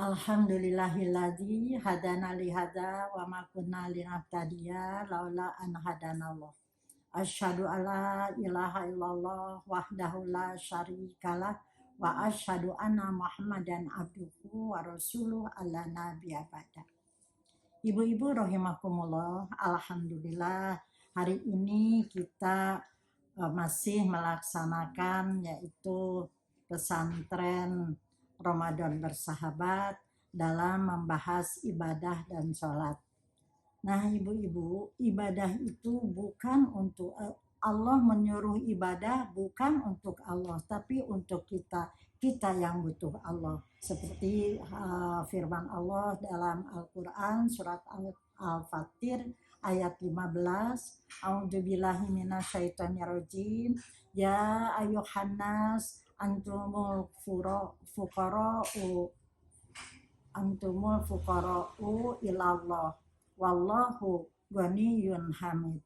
Alhamdulillahilladzi hadana li hada wa ma kunna linahtadiya laula an hadanallah. Asyhadu alla ilaha illallah wahdahu la syarikalah wa asyhadu anna Muhammadan abduhu wa rasuluh alla nabiyya ba'da. Ibu-ibu rahimakumullah, alhamdulillah hari ini kita masih melaksanakan yaitu pesantren Ramadan bersahabat dalam membahas ibadah dan sholat. Nah ibu-ibu, ibadah itu bukan untuk Allah menyuruh ibadah bukan untuk Allah, tapi untuk kita yang butuh Allah. Seperti firman Allah dalam Al-Quran surat Al-Fatir ayat 15. A'udzubillahi minasyaitonirrajim. Ya ayyuhannas antumul fuqara'u ilallah wallahu ghaniyun hamid.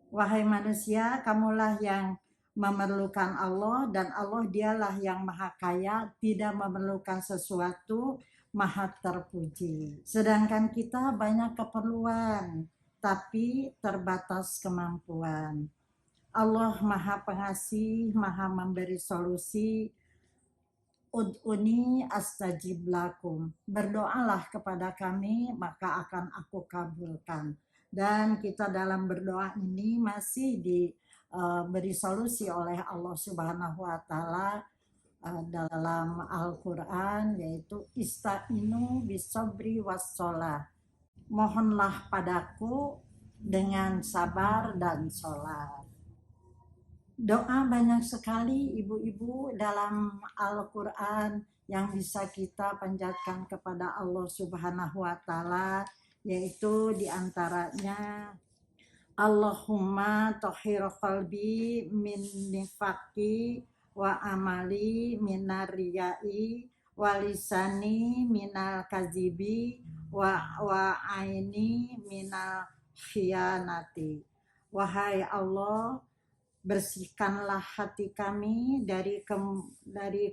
Wahai manusia, kamulah yang memerlukan Allah dan Allah dialah yang maha kaya, tidak memerlukan sesuatu, maha terpuji. Sedangkan kita banyak keperluan, tapi terbatas kemampuan. Allah maha pengasih, maha memberi solusi. Ud'uni astajib lakum. Berdoalah kepada kami, maka akan aku kabulkan. Dan kita dalam berdoa ini masih diberi solusi oleh Allah Subhanahu wa taala dalam Al-Qur'an, yaitu ista'inu bisabri wassalah. Mohonlah padaku dengan sabar dan sholat. Doa banyak sekali ibu-ibu dalam Al-Quran yang bisa kita panjatkan kepada Allah Subhanahu wa taala, yaitu diantaranya Allahumma tahhir qalbi min nifaqi wa amali minar riyai wa lisani minal kazibi wa aini minal khianati. Wahai Allah, bersihkanlah hati kami dari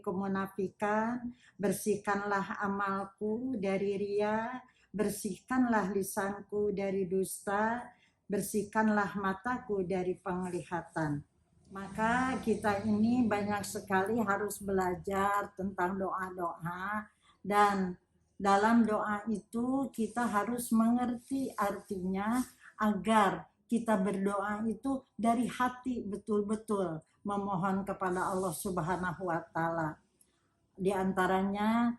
kemunafikan, bersihkanlah amalku dari riya, bersihkanlah lisanku dari dusta, bersihkanlah mataku dari penglihatan. Maka kita ini banyak sekali harus belajar tentang doa-doa, dan dalam doa itu kita harus mengerti artinya agar kita berdoa itu dari hati betul-betul memohon kepada Allah Subhanahu wa taala. Di antaranya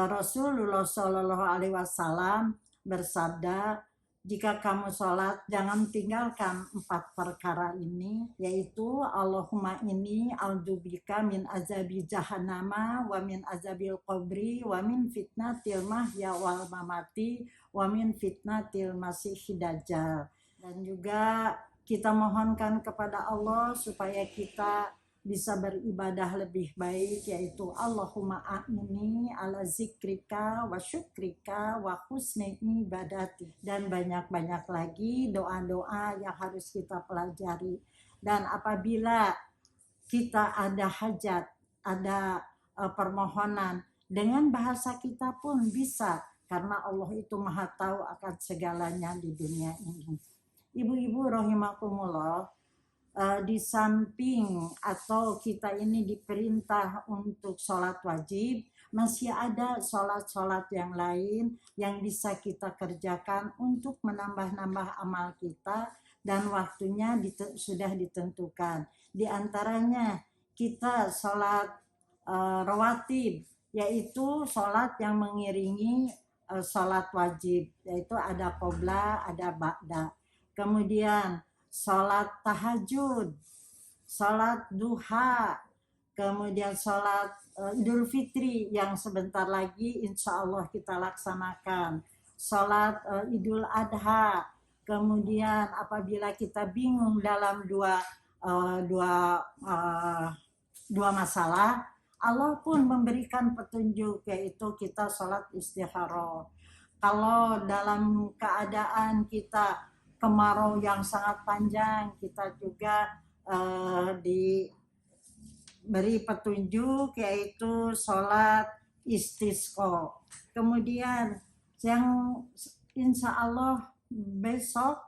Rasulullah Shallallahu alaihi wasallam bersabda, jika kamu sholat jangan tinggalkan 4 perkara ini, yaitu Allahumma inni a'udzubika min azabi jahannama wa min azabil qabri wa min fitnatil mahya wal mamati wa min fitnatil masiihid dajjal. Dan juga kita mohonkan kepada Allah supaya kita bisa beribadah lebih baik, yaitu Allahumma a'inni ala zikrika wa syukrika wa husni ibadati. Dan banyak-banyak lagi doa-doa yang harus kita pelajari. Dan apabila kita ada hajat, ada permohonan, dengan bahasa kita pun bisa, karena Allah itu maha tahu akan segalanya di dunia ini. Ibu-ibu rahimakumullah, di samping atau kita ini diperintah untuk sholat wajib, masih ada sholat-sholat yang lain yang bisa kita kerjakan untuk menambah-nambah amal kita, dan waktunya sudah ditentukan. Di antaranya kita sholat rawatib, yaitu sholat yang mengiringi sholat wajib, yaitu ada qobla, ada ba'da. Kemudian sholat tahajud, sholat duha, kemudian sholat Idul Fitri yang sebentar lagi insya Allah kita laksanakan, sholat Idul Adha. Kemudian apabila kita bingung dalam dua masalah, Allah pun memberikan petunjuk, yaitu kita sholat istikharah. Kalau dalam keadaan kita kemarau yang sangat panjang, kita juga diberi petunjuk, yaitu sholat istisqa. Kemudian yang insya Allah besok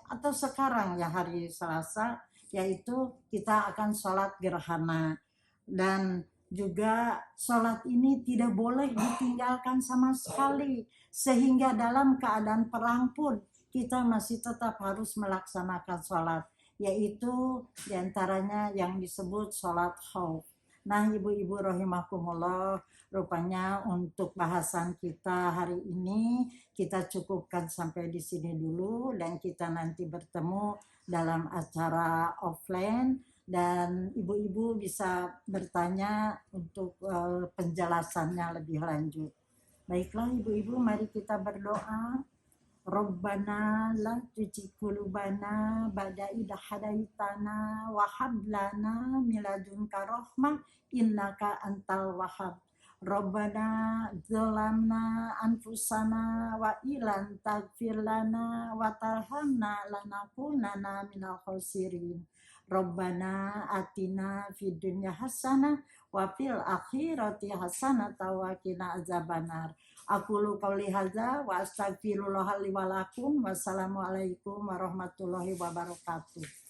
atau sekarang ya hari Selasa, yaitu kita akan sholat gerhana. Dan juga sholat ini tidak boleh ditinggalkan sama sekali, sehingga dalam keadaan perang pun kita masih tetap harus melaksanakan sholat, yaitu diantaranya yang disebut sholat khauf. Nah, ibu-ibu rahimakumullah, rupanya untuk bahasan kita hari ini kita cukupkan sampai di sini dulu, dan kita nanti bertemu dalam acara offline, dan ibu-ibu bisa bertanya untuk penjelasannya lebih lanjut. Baiklah ibu-ibu, mari kita berdoa. Rabbana la tuzigh qulubana ba'da idh hadaitana wa hab lana min ladunka rahmah innaka antal wahhab. Rabbana zalamna anfusana wa ilan taghfir lana wa tarhamna lanakunanna minal khasirin. Rabbana atina fid dunya hasanah wa fil akhirati hasanah wa qina azabannar. Aqulu qauli hadza wa astaghfirullah li wa lakum. Wassalamualaikum warahmatullahi wabarakatuh.